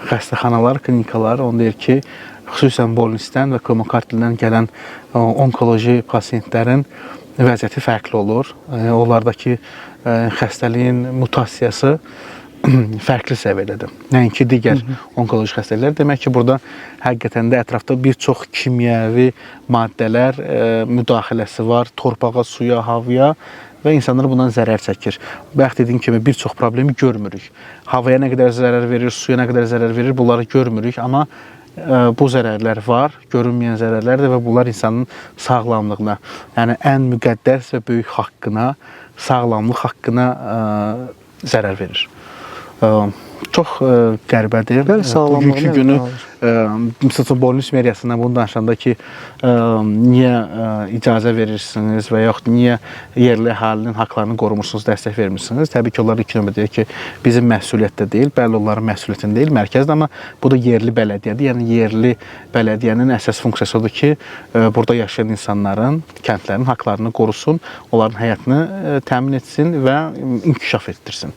xəstəxanalar, klinikalar, onu deyir ki, xüsusən Bolnisdən və Kromokartildən gələn onkoloji pasiyentlərin vəziyyəti fərqli olur. Onlardakı xəstəliyin mutasiyası fərqli səviyyədədir. Nəinki digər onkoloji xəstəliklər. Demək ki, burada həqiqətən də ətrafda bir çox kimyəvi maddələr müdaxiləsi var, torpağa, suya, havaya və insanlar bundan zərər çəkir. Bayaq dediyim kimi, bir çox problemi görmürük. Havaya nə qədər zərər verir, suya nə qədər zərər verir, bunları görmürük, amma bu zərərlər var, görünməyən zərərlərdir və bunlar insanın sağlamlığına, yəni ən müqəddəs və böyük haqqına, sağlamlıq haqqına zərər verir. Çox qəribədir. Bugünkü günü məsələn Bolnis meriyasından bunu danışanda ki, niyə icazə verirsiniz və yaxud niyə yerli əhalinin haqlarını qorumursunuz, dəstək vermirsiniz? Təbii ki, onlar ilk növbədə deyir ki, bizim məsuliyyətdə deyil, bəli onların məsuliyyətində deyil, mərkəzdə, amma bu da yerli bələdiyyədir. Yəni yerli bələdiyyənin əsas funksiyası odur ki, burada yaşayan insanların, kəndlərin haqlarını qorusun, onların həyatını təmin etsin və inkişaf etdirsin.